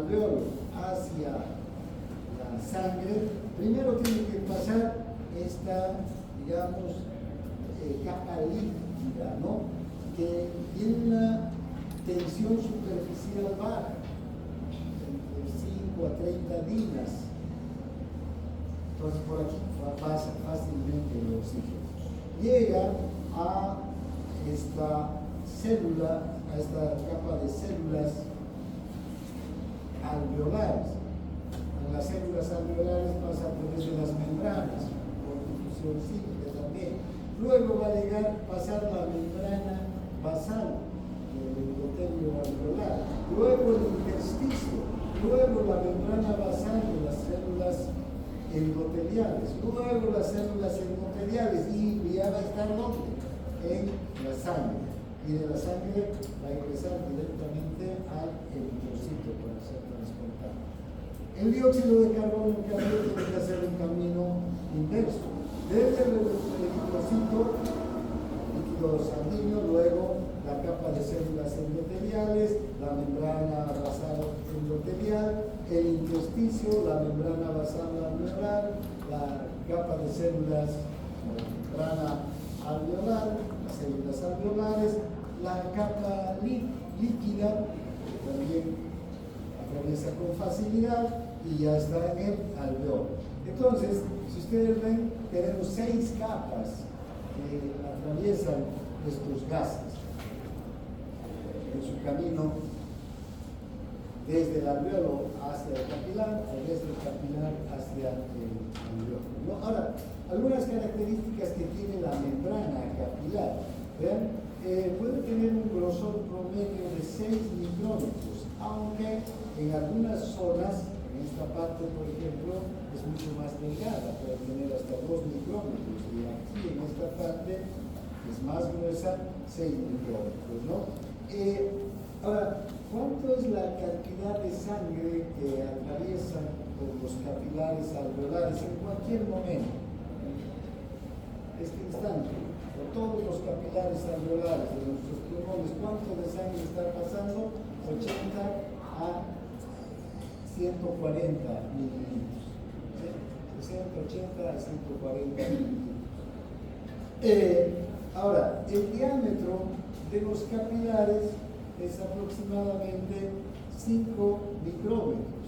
alveolo hacia la sangre, primero tiene que pasar esta, digamos, capa líquida, ¿no? Que tiene una tensión superficial baja, entre 5 a 30 dinas. Entonces por aquí pasa fácilmente el oxígeno. Llega a esta célula, a esta capa de células alveolares. En las células alveolares pasa a través de las membranas, por difusión cíclica también. Luego va a pasar la membrana basal del endotelio alveolar, luego el intersticio, luego la membrana basal de las células endoteliales, luego las células endoteliales, y ya va a estar ¿dónde? En la sangre. Y de la sangre va a ingresar directamente al eritrocito para ser transportado. El dióxido de carbono que tiene que hacer un camino inverso. Desde el eritrocito, líquido sanguíneo, luego la capa de células endoteliales, la membrana basal endotelial, el intersticio, la membrana basal alveolar, la capa de células, la membrana alveolar, las células alveolares, la capa líquida, que también atraviesa con facilidad y ya está en el alveolo. Entonces, si ustedes ven, tenemos 6 capas que atraviesan estos gases en su camino desde el alveolo hacia el capilar o desde el capilar hacia el alveolo, ¿no? Ahora, algunas características que tiene la membrana capilar, ¿ven? Puede tener un grosor promedio de 6 micrómetros, aunque en algunas zonas, en esta parte por ejemplo, es mucho más delgada, puede tener hasta 2 micrómetros, y aquí en esta parte es más gruesa, 6 micrómetros, ¿no? Ahora, ¿cuánto es la cantidad de sangre que atraviesa por los capilares alveolares en cualquier momento? Este instante, por todos los capilares alveolares de nuestros pulmones, ¿cuánto de sangre está pasando? 80 a 140 mililitros. 60, 80 a 140 mililitros. Ahora, el diámetro de los capilares es aproximadamente 5 micrómetros,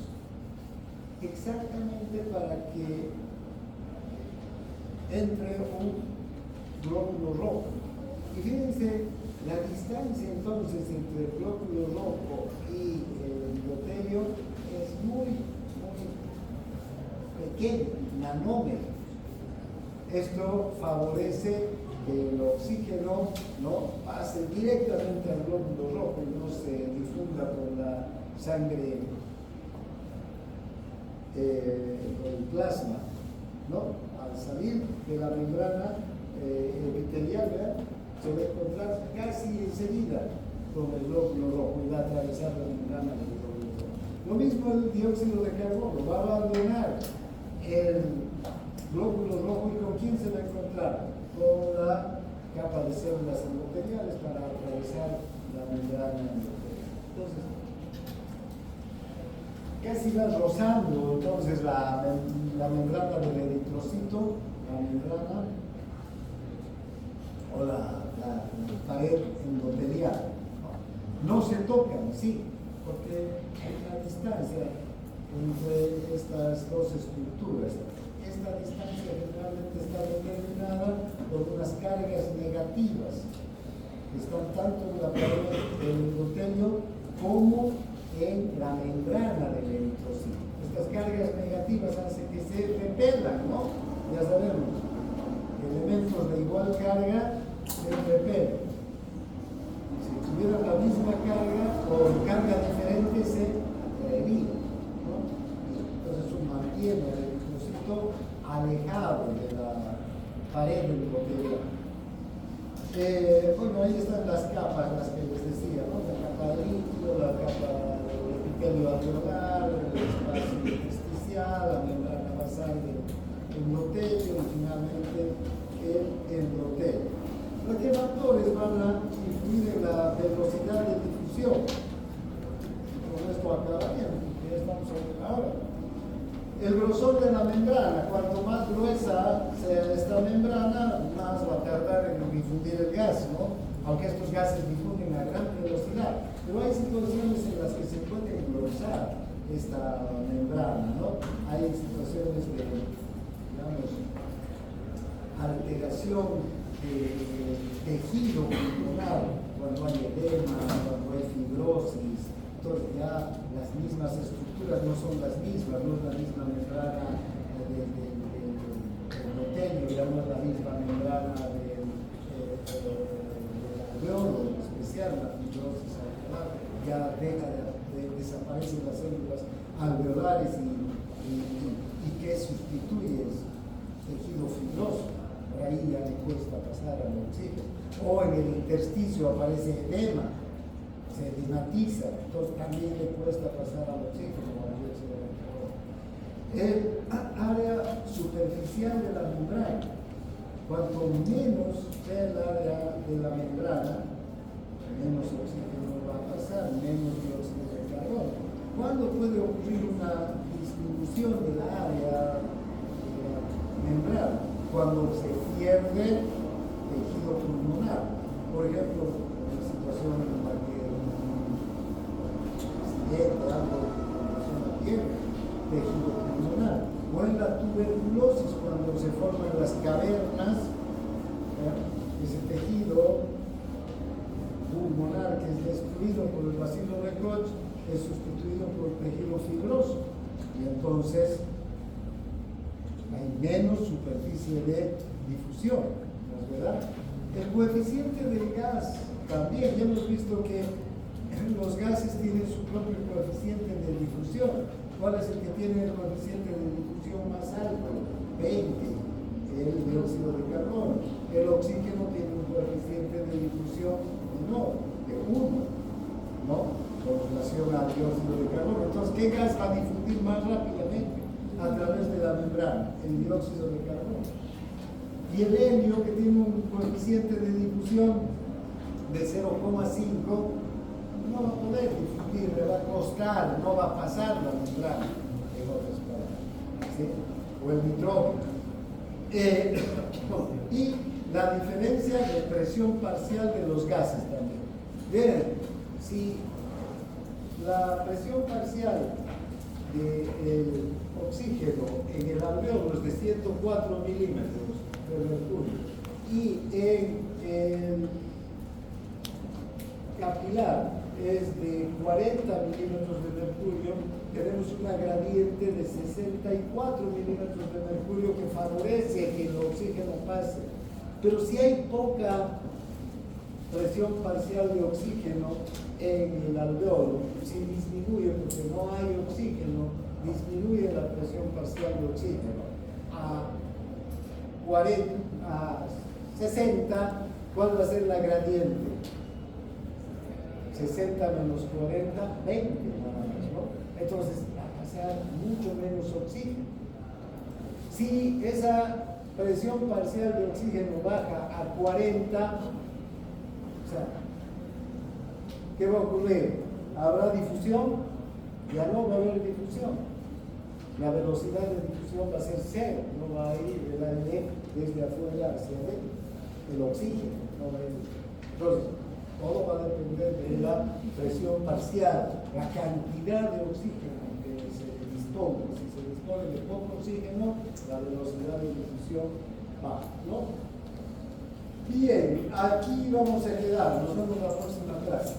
exactamente para que entre un glóbulo rojo. Y fíjense, la distancia entonces entre el glóbulo rojo y el endotelio es muy pequeño, nanómetros. Esto favorece que el oxígeno no pase directamente al glóbulo rojo y no se difunda por la sangre, por el plasma, ¿no? Al salir de la membrana epitelial, ¿verdad? Se va a encontrar casi enseguida con el glóbulo rojo y va a atravesar la membrana del glóbulo rojo. Lo mismo el dióxido de carbono, va a abandonar el glóbulo rojo, y ¿con quién se va a encontrar? Con la capa de células endoteliales para atravesar la membrana endotelial. Entonces, casi va rozando entonces la membrana del eritrocito, la membrana o la pared endotelial. No se tocan, sí, porque hay una distancia entre estas dos estructuras. Esta distancia generalmente está determinada por unas cargas negativas que están tanto en la pared del endotelio como en la membrana del eritrocito. Estas cargas negativas hacen que se repelan, ¿no? Ya sabemos, elementos de igual carga se repelen. Si tuvieran la misma carga o carga diferente se atraerían, ¿no? Entonces eso mantiene el eritrocito alejado de la pared del endotelio. Bueno, ahí están las capas, las que les decía, ¿no? La capa de líquido, la capa del epitelio alveolar, el espacio intersticial, la membrana basal del endotelio y finalmente el endotelio. ¿Qué factores van a influir en la velocidad de difusión? Con esto acabarían, porque ahora. El grosor de la membrana, cuanto más gruesa sea esta membrana, más va a tardar en difundir el gas, ¿no? Aunque estos gases difunden a gran velocidad. Pero hay situaciones en las que se puede engrosar esta membrana, ¿no? Hay situaciones de, digamos, alteración de tejido pulmonar, cuando hay edema, cuando hay fibrosis. Entonces ya las mismas estructuras no son las mismas, no es la misma membrana del endotelio, ya no es la misma membrana del alveolo, en especial la fibrosis alveolar, ya desaparecen las células alveolares y que sustituye el tejido fibroso. Por ahí ya le cuesta pasar al oxígeno. O en el intersticio aparece edema, se edematiza, entonces también le cuesta pasar al oxígeno o al dióxido de carbono. El área superficial de la membrana, cuanto menos sea el área de la membrana, menos oxígeno va a pasar, menos dióxido de carbono. ¿Cuándo puede ocurrir una disminución de la área de la membrana? Cuando se pierde tejido pulmonar. Por ejemplo, en la situación en la que algo de pierde tejido pulmonar, o en la tuberculosis, cuando se forman las cavernas, ese tejido pulmonar que es destruido por el bacilo de Koch es sustituido por tejido fibroso, y entonces hay menos superficie de difusión, ¿no es verdad? El coeficiente del gas también, ya hemos visto que los gases tienen su propio coeficiente de difusión. ¿Cuál es el que tiene el coeficiente de difusión más alto? 20, el dióxido de carbono. El oxígeno tiene un coeficiente de difusión menor, de 1, ¿no? Con relación al dióxido de carbono. Entonces, ¿qué gas va a difundir más rápidamente a través de la membrana? El dióxido de carbono. Y el helio, que tiene un coeficiente de difusión de 0,5, no va a poder difundir, le va a costar, no va a pasar la membrana, en otras palabras, ¿sí? O el nitrógeno. Y la diferencia de presión parcial de los gases también. Bien, si la presión parcial del oxígeno en el alveolo es de 104 milímetros de mercurio y en el capilar es de 40 milímetros de mercurio, tenemos una gradiente de 64 milímetros de mercurio que favorece que el oxígeno pase. Pero si hay poca presión parcial de oxígeno en el alveolo, si disminuye porque no hay oxígeno, disminuye la presión parcial de oxígeno a 60, ¿cuál va a ser la gradiente? 60 menos 40, 20 nada más, ¿no? Entonces va a pasar mucho menos oxígeno. Si esa presión parcial de oxígeno baja a 40, o sea, ¿qué va a ocurrir? ¿Habrá difusión? Ya no va a haber difusión. La velocidad de difusión va a ser cero, no va a ir el aire desde afuera hacia adentro. El oxígeno no va a ir. Entonces, todo va a depender de la presión parcial, la cantidad de oxígeno que se dispone. Si se dispone de poco oxígeno, la velocidad de difusión baja, ¿no? Bien, aquí vamos a quedar. Nos vemos en la próxima clase.